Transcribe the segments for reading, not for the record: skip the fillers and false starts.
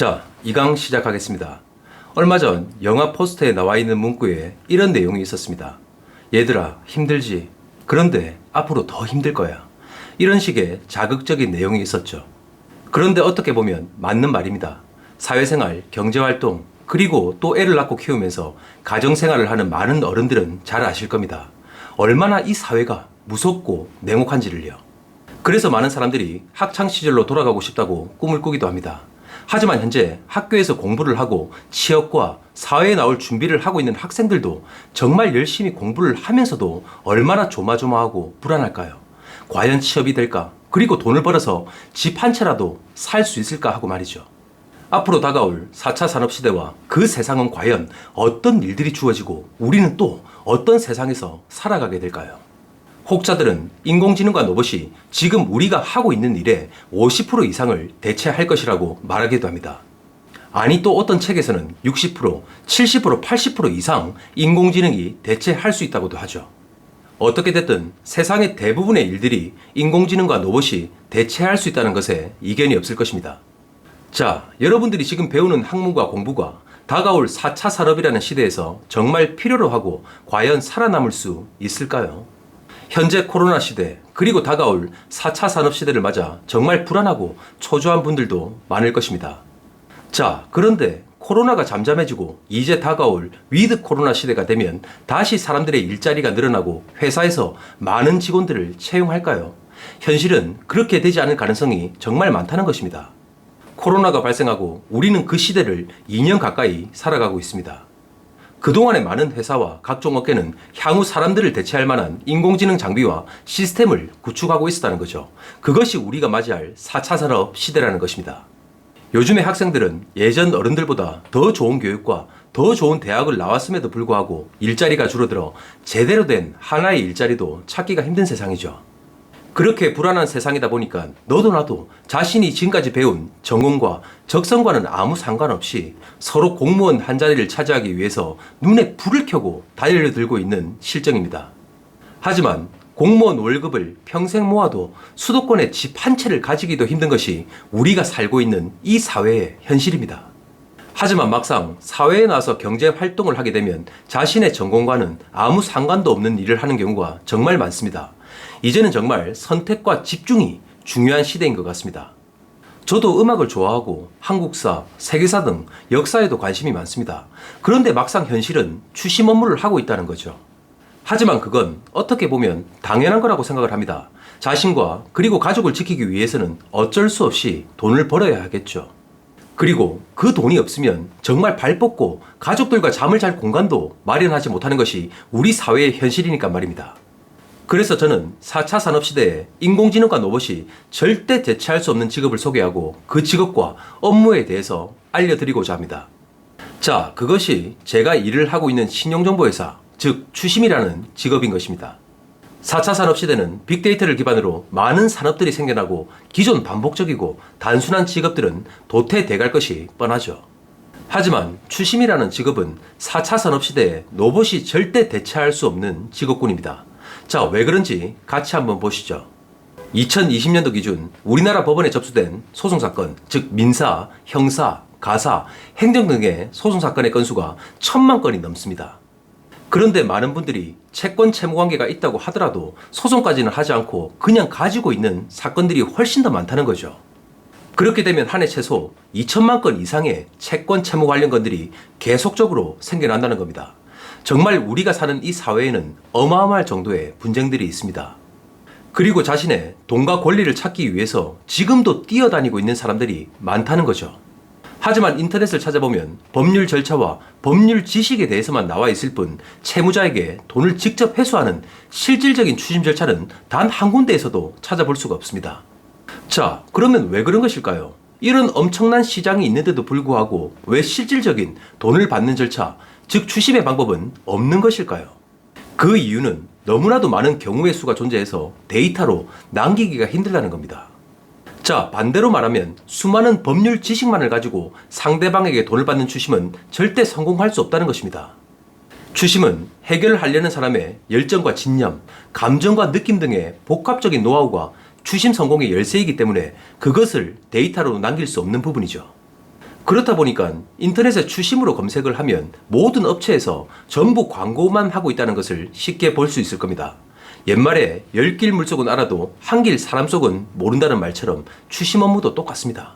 자, 2강 시작하겠습니다. 얼마 전 영화 포스터에 나와 있는 문구에 이런 내용이 있었습니다. 얘들아, 힘들지? 그런데 앞으로 더 힘들 거야. 이런 식의 자극적인 내용이 있었죠. 그런데 어떻게 보면 맞는 말입니다. 사회생활, 경제활동, 그리고 또 애를 낳고 키우면서 가정생활을 하는 많은 어른들은 잘 아실 겁니다. 얼마나 이 사회가 무섭고 냉혹한지를요. 그래서 많은 사람들이 학창시절로 돌아가고 싶다고 꿈을 꾸기도 합니다. 하지만 현재 학교에서 공부를 하고 취업과 사회에 나올 준비를 하고 있는 학생들도 정말 열심히 공부를 하면서도 얼마나 조마조마하고 불안할까요? 과연 취업이 될까? 그리고 돈을 벌어서 집 한 채라도 살 수 있을까 하고 말이죠. 앞으로 다가올 4차 산업시대와 그 세상은 과연 어떤 일들이 주어지고 우리는 또 어떤 세상에서 살아가게 될까요? 혹자들은 인공지능과 로봇이 지금 우리가 하고 있는 일의 50% 이상을 대체할 것이라고 말하기도 합니다. 아니, 또 어떤 책에서는 60%, 70%, 80% 이상 인공지능이 대체할 수 있다고도 하죠. 어떻게 됐든 세상의 대부분의 일들이 인공지능과 로봇이 대체할 수 있다는 것에 이견이 없을 것입니다. 자, 여러분들이 지금 배우는 학문과 공부가 다가올 4차 산업이라는 시대에서 정말 필요로 하고 과연 살아남을 수 있을까요? 현재 코로나 시대, 그리고 다가올 4차 산업 시대를 맞아 정말 불안하고 초조한 분들도 많을 것입니다. 자, 그런데 코로나가 잠잠해지고 이제 다가올 위드 코로나 시대가 되면 다시 사람들의 일자리가 늘어나고 회사에서 많은 직원들을 채용할까요? 현실은 그렇게 되지 않을 가능성이 정말 많다는 것입니다. 코로나가 발생하고 우리는 그 시대를 2년 가까이 살아가고 있습니다. 그동안의 많은 회사와 각종 업계는 향후 사람들을 대체할 만한 인공지능 장비와 시스템을 구축하고 있었다는 거죠. 그것이 우리가 맞이할 4차 산업 시대라는 것입니다. 요즘의 학생들은 예전 어른들보다 더 좋은 교육과 더 좋은 대학을 나왔음에도 불구하고 일자리가 줄어들어 제대로 된 하나의 일자리도 찾기가 힘든 세상이죠. 그렇게 불안한 세상이다 보니까 너도 나도 자신이 지금까지 배운 전공과 적성과는 아무 상관없이 서로 공무원 한 자리를 차지하기 위해서 눈에 불을 켜고 달려들고 있는 실정입니다. 하지만 공무원 월급을 평생 모아도 수도권에 집 한 채를 가지기도 힘든 것이 우리가 살고 있는 이 사회의 현실입니다. 하지만 막상 사회에 나와서 경제 활동을 하게 되면 자신의 전공과는 아무 상관도 없는 일을 하는 경우가 정말 많습니다. 이제는 정말 선택과 집중이 중요한 시대인 것 같습니다. 저도 음악을 좋아하고 한국사, 세계사 등 역사에도 관심이 많습니다. 그런데 막상 현실은 추심 업무를 하고 있다는 거죠. 하지만 그건 어떻게 보면 당연한 거라고 생각을 합니다. 자신과 그리고 가족을 지키기 위해서는 어쩔 수 없이 돈을 벌어야 하겠죠. 그리고 그 돈이 없으면 정말 발 뻗고 가족들과 잠을 잘 공간도 마련하지 못하는 것이 우리 사회의 현실이니까 말입니다. 그래서 저는 4차 산업시대에 인공지능과 로봇이 절대 대체할 수 없는 직업을 소개하고 그 직업과 업무에 대해서 알려드리고자 합니다. 자, 그것이 제가 일을 하고 있는 신용정보회사, 즉 추심이라는 직업인 것입니다. 4차 산업시대는 빅데이터를 기반으로 많은 산업들이 생겨나고 기존 반복적이고 단순한 직업들은 도태돼갈 것이 뻔하죠. 하지만 추심이라는 직업은 4차 산업시대에 로봇이 절대 대체할 수 없는 직업군입니다. 자, 왜 그런지 같이 한번 보시죠. 2020년도 기준 우리나라 법원에 접수된 소송사건, 즉 민사, 형사, 가사, 행정 등의 소송사건의 건수가 1000만 건이 넘습니다. 그런데 많은 분들이 채권 채무 관계가 있다고 하더라도 소송까지는 하지 않고 그냥 가지고 있는 사건들이 훨씬 더 많다는 거죠. 그렇게 되면 한 해 최소 2000만 건 이상의 채권 채무 관련 건들이 계속적으로 생겨난다는 겁니다. 정말 우리가 사는 이 사회에는 어마어마할 정도의 분쟁들이 있습니다. 그리고 자신의 돈과 권리를 찾기 위해서 지금도 뛰어다니고 있는 사람들이 많다는 거죠. 하지만 인터넷을 찾아보면 법률 절차와 법률 지식에 대해서만 나와 있을 뿐 채무자에게 돈을 직접 회수하는 실질적인 추심 절차는 단 한 군데에서도 찾아볼 수가 없습니다. 자, 그러면 왜 그런 것일까요? 이런 엄청난 시장이 있는데도 불구하고 왜 실질적인 돈을 받는 절차, 즉 추심의 방법은 없는 것일까요? 그 이유는 너무나도 많은 경우의 수가 존재해서 데이터로 남기기가 힘들다는 겁니다. 자, 반대로 말하면 수많은 법률 지식만을 가지고 상대방에게 돈을 받는 추심은 절대 성공할 수 없다는 것입니다. 추심은 해결하려는 사람의 열정과 진념, 감정과 느낌 등의 복합적인 노하우가 추심 성공의 열쇠이기 때문에 그것을 데이터로 남길 수 없는 부분이죠. 그렇다 보니까 인터넷에 추심으로 검색을 하면 모든 업체에서 전부 광고만 하고 있다는 것을 쉽게 볼 수 있을 겁니다. 옛말에 10길 물속은 알아도 한 길 사람 속은 모른다는 말처럼 추심 업무도 똑같습니다.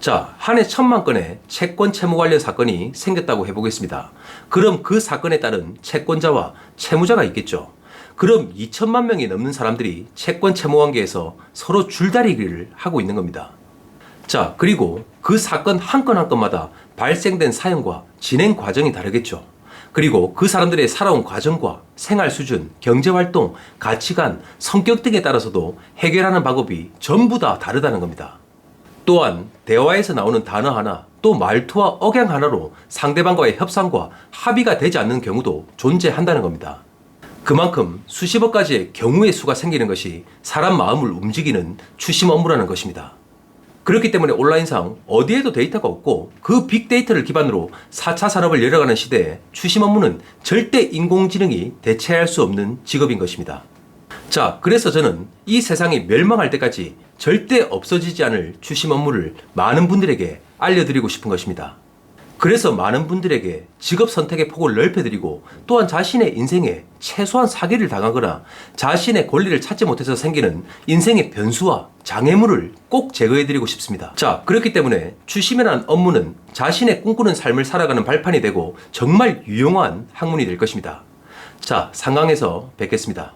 자, 한 해 1000만 건의 채권 채무 관련 사건이 생겼다고 해보겠습니다. 그럼 그 사건에 따른 채권자와 채무자가 있겠죠. 그럼 2천만 명이 넘는 사람들이 채권 채무 관계에서 서로 줄다리기를 하고 있는 겁니다. 자, 그리고 그 사건 한 건 한 건마다 발생된 사연과 진행 과정이 다르겠죠. 그리고 그 사람들의 살아온 과정과 생활 수준, 경제활동, 가치관, 성격 등에 따라서도 해결하는 방법이 전부 다 다르다는 겁니다. 또한 대화에서 나오는 단어 하나, 또 말투와 억양 하나로 상대방과의 협상과 합의가 되지 않는 경우도 존재한다는 겁니다. 그만큼 수십억 가지의 경우의 수가 생기는 것이 사람 마음을 움직이는 추심 업무라는 것입니다. 그렇기 때문에 온라인상 어디에도 데이터가 없고 그 빅데이터를 기반으로 4차 산업을 열어가는 시대에 추심 업무는 절대 인공지능이 대체할 수 없는 직업인 것입니다. 자, 그래서 저는 이 세상이 멸망할 때까지 절대 없어지지 않을 추심 업무를 많은 분들에게 알려드리고 싶은 것입니다. 그래서 많은 분들에게 직업 선택의 폭을 넓혀드리고 또한 자신의 인생에 최소한 사기를 당하거나 자신의 권리를 찾지 못해서 생기는 인생의 변수와 장애물을 꼭 제거해드리고 싶습니다. 자, 그렇기 때문에 추심이라는 업무는 자신의 꿈꾸는 삶을 살아가는 발판이 되고 정말 유용한 학문이 될 것입니다. 자, 상강에서 뵙겠습니다.